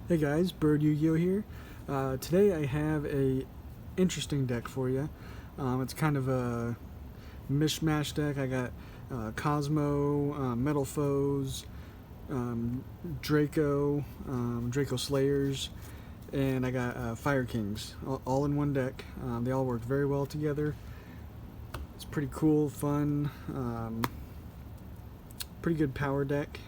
Hey guys, Bird Yugioh here. Today I have a interesting deck for you. It's kind of a mishmash deck. I got Cosmo, Metalfoes, um, Draco, Draco Slayers, and I got Fire Kings, all in one deck. They all work very well together. It's pretty cool, fun, pretty good power deck.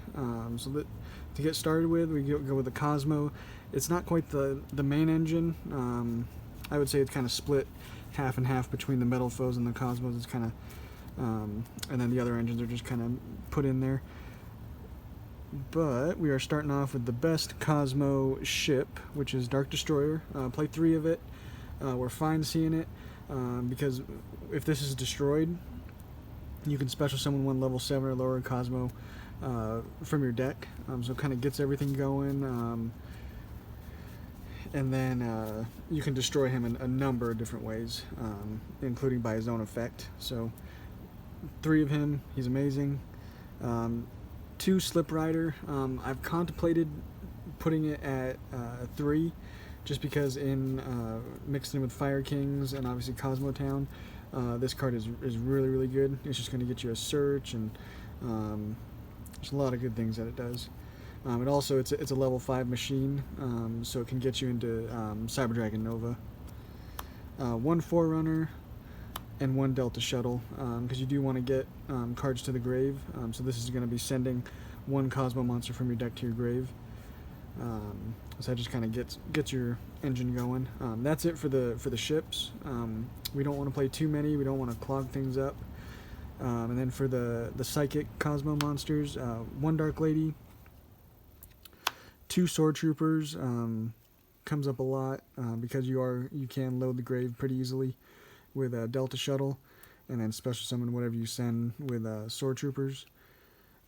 To get started with, we go with the Cosmo. It's not quite the main engine. I would say it's kind of split half and half between the Metalfoes and the Cosmos. It's kind of, and then the other engines are just kind of put in there. But we are starting off with the best Cosmo ship, which is Dark Destroyer. Play 3 of it. We're fine seeing it because if this is destroyed, you can special summon one level 7 or lower Cosmo from your deck. So it kind of gets everything going. And then you can destroy him in a number of different ways, including by his own effect. So 3 of him, he's amazing. 2 Slip Rider, I've contemplated putting it at 3, just because in mixed in with Fire Kings and obviously Cosmo Town, this card is really good. It's just going to get you a search, and there's a lot of good things that it does. It also it's a level 5 machine, so it can get you into Cyber Dragon Nova. 1 Forerunner and 1 Delta Shuttle, because you do want to get cards to the grave. So this is going to be sending 1 Cosmo Monster from your deck to your grave. So that just kind of gets your engine going. That's it for the ships. We don't want to play too many. We don't want to clog things up. And then for the Psychic Cosmo Monsters, 1 Dark Lady, 2 Sword Troopers. Comes up a lot because you can load the grave pretty easily with a Delta Shuttle, and then special summon whatever you send with Sword Troopers.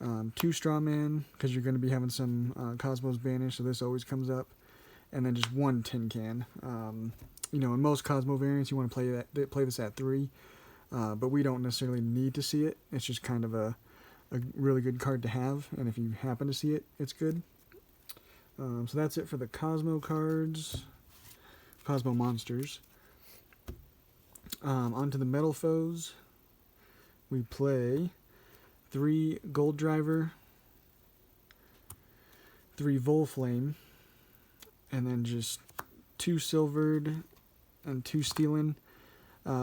2 Straw Man, because you're going to be having some Cosmos banished, so this always comes up. And then just 1 Tin Can. In most Cosmo variants, you want to play this at 3, but we don't necessarily need to see it. It's just kind of a really good card to have, and if you happen to see it, it's good. So that's it for the Cosmo cards, Cosmo Monsters. Onto the Metalfoes. We play 3 Gold Driver, 3 Volflame, and then just 2 Silvered and 2 Steelin.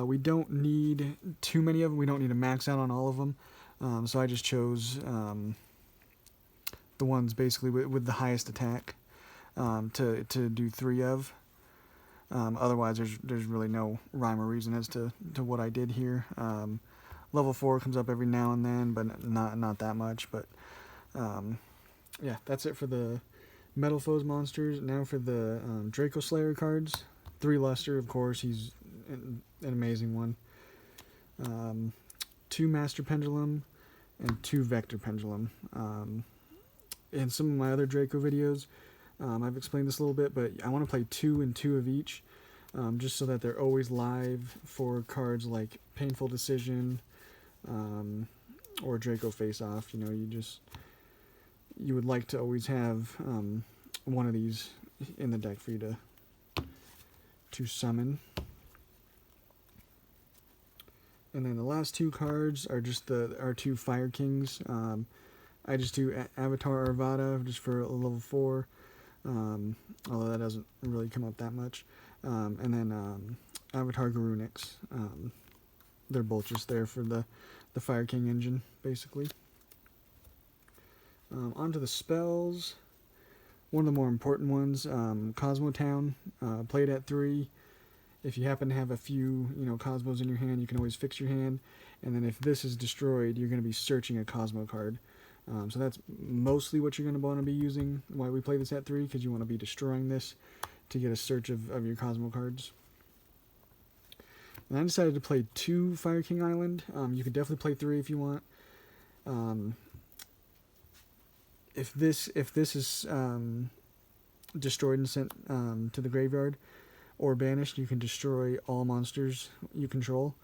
We don't need too many of them. We don't need to max out on all of them. So I just chose the ones basically with the highest attack to do 3 of. Otherwise, there's really no rhyme or reason as to what I did here. Level 4 comes up every now and then, but not that much. But yeah, that's it for the Metalfoes monsters. Now for the Draco Slayer cards. 3 Luster, of course, he's an amazing one. 2 Master Pendulum and 2 Vector Pendulum. In some of my other Draco videos, I've explained this a little bit, but I want to play 2 and 2 of each, just so that they're always live for cards like Painful Decision or Draco Face Off. You would like to always have one of these in the deck for you to summon. And then the last 2 cards are just our 2 Fire Kings. I just do Avatar Arvada just for a level 4, although that doesn't really come up that much. And then Avatar Garunix. They're both just there for the Fire King engine, basically. Onto the spells. One of the more important ones, Cosmo Town, played at 3. If you happen to have a few, Cosmos in your hand, you can always fix your hand. And then if this is destroyed, you're going to be searching a Cosmo card. So that's mostly what you're going to want to be using while we play this at 3, because you want to be destroying this to get a search of your Cosmo cards. And I decided to play 2 Fire King Island. You could definitely play 3 if you want. If this is destroyed and sent to the graveyard or banished, you can destroy all monsters you control.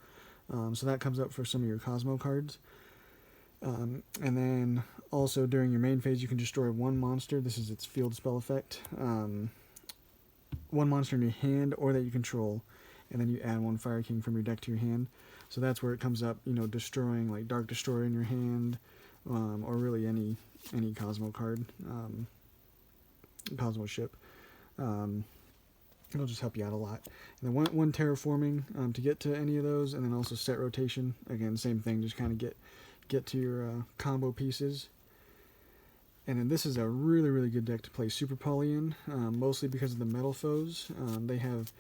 So that comes up for some of your Cosmo cards. And then also during your main phase, you can destroy one monster. This is its field spell effect. One monster in your hand or that you control, and then you add one Fire King from your deck to your hand. So that's where it comes up, you know, destroying like Dark Destroyer in your hand, or really any Cosmo card, Cosmo ship. It'll just help you out a lot. And then one terraforming to get to any of those, and then also set rotation. Again, same thing, just kind of get to your combo pieces. And then this is a really good deck to play Super Poly in, mostly because of the Metalfoes. They have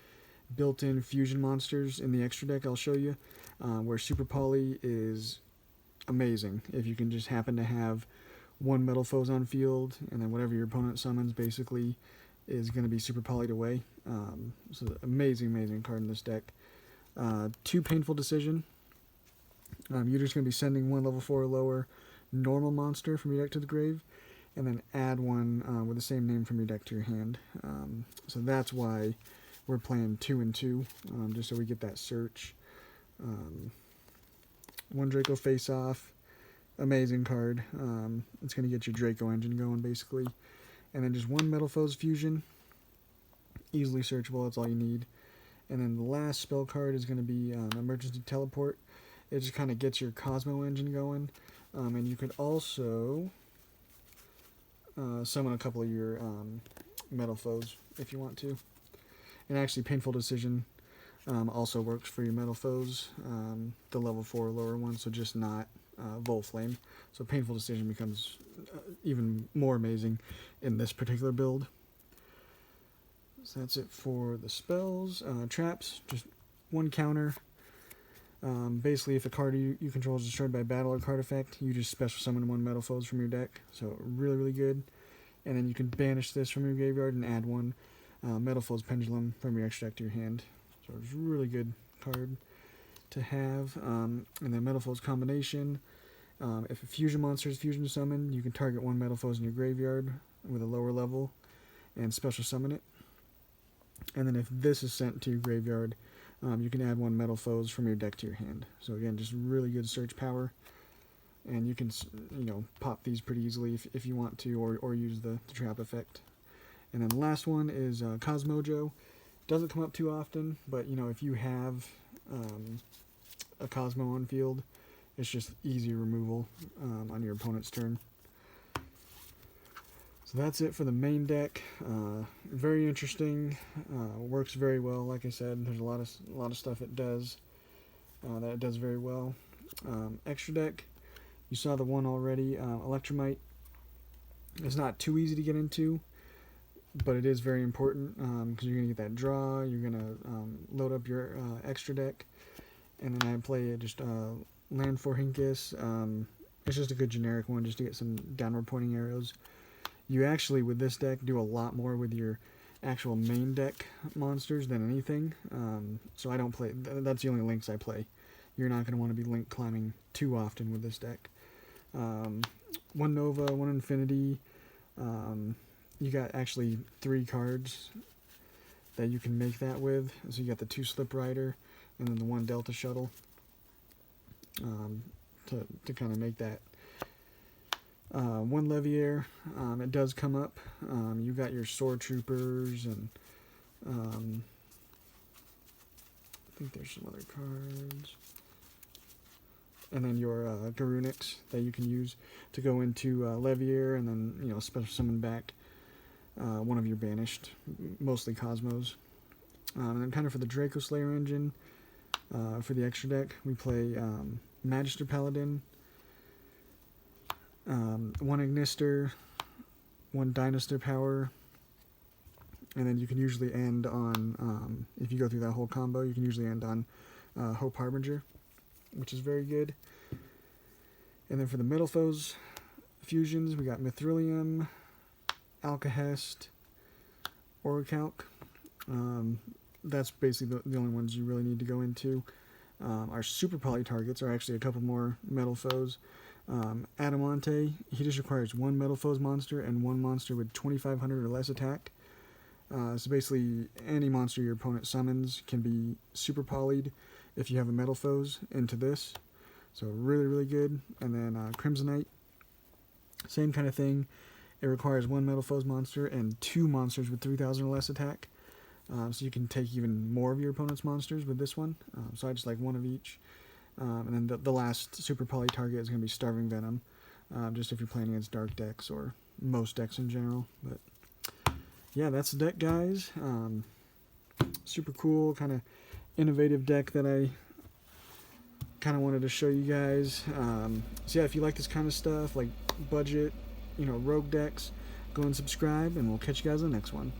built-in fusion monsters in the extra deck I'll show you, where Super Poly is amazing. If you can just happen to have one Metalfoes on field, and then whatever your opponent summons basically is going to be super polyed away. So amazing card in this deck. 2 Painful Decision. You're just going to be sending one level 4 or lower normal monster from your deck to the grave, and then add one with the same name from your deck to your hand. So that's why we're playing 2 and 2, just so we get that search. 1 Draco Face Off. Amazing card. It's going to get your Draco engine going basically. And then just 1 Metalfoes Fusion. Easily searchable, that's all you need. And then the last spell card is going to be Emergency Teleport. It just kind of gets your Cosmo engine going. And you could also summon a couple of your Metalfoes if you want to. And actually, Painful Decision also works for your Metalfoes, the level 4 or lower one, so just not Volflame. So Painful Decision becomes even more amazing in this particular build. So that's it for the spells. Traps, just 1 counter. Basically, if a card you control is destroyed by battle or card effect, you just special summon 1 Metalfoes from your deck. So really good. And then you can banish this from your graveyard and add 1 Metalfoes Pendulum from your extra deck to your hand. So it's a really good card to have. And then Metalfoes Combination. If a fusion monster is fusion summoned, you can target 1 Metalfoes in your graveyard with a lower level and special summon it. And then if this is sent to your graveyard, you can add 1 Metalfoes from your deck to your hand. So again, just really good search power. And you can, you know, pop these pretty easily if you want to, or use the trap effect. And then the last one is Cosmojo. Doesn't come up too often, but you know, if you have a Cosmo on field, it's just easy removal on your opponent's turn. So that's it for the main deck. Very interesting. Works very well. Like I said, there's a lot of stuff it does that it does very well. Extra deck, you saw the one already. Electromite. It's not too easy to get into, but it is very important because you're gonna get that draw. You're gonna load up your extra deck, and then I play just Land for Hinkus. It's just a good generic one just to get some downward pointing arrows. You actually, with this deck, do a lot more with your actual main deck monsters than anything. So I don't play, that's the only links I play. You're not going to want to be link climbing too often with this deck. 1 Nova, 1 Infinity. You got actually 3 cards that you can make that with. So you got the 2 Slip Rider and then the 1 Delta Shuttle to kind of make that. 1 Leviair, it does come up. You got your Sword Troopers, and I think there's some other cards. And then your Garunix that you can use to go into Leviair, and then, you know, special summon back one of your banished, mostly Cosmos. And then kind of for the Draco Slayer engine, for the extra deck, we play Magister Paladin, 1 Ignister, 1 Dynastor Power, and then you can usually end on, if you go through that whole combo, you can usually end on Hope Harbinger, which is very good. And then for the Metalfoes fusions, we got Mithrilium, Alcahest, Orichalc. That's basically the only ones you really need to go into. Our super poly targets are actually a couple more Metalfoes. Adamante, he just requires 1 Metalfoes monster and 1 monster with 2,500 or less attack. So basically, any monster your opponent summons can be super polyed if you have a Metalfoes into this. So really, really good. And then Crimsonite, same kind of thing. It requires 1 Metalfoes monster and 2 monsters with 3,000 or less attack. So you can take even more of your opponent's monsters with this one. So I just like 1 of each. And then the last super poly target is going to be Starving Venom, just if you're playing against dark decks or most decks in general. But yeah, that's the deck, guys. Super cool, kind of innovative deck that I kind of wanted to show you guys. So yeah, if you like this kind of stuff, like budget, rogue decks, go and subscribe, and we'll catch you guys in the next one.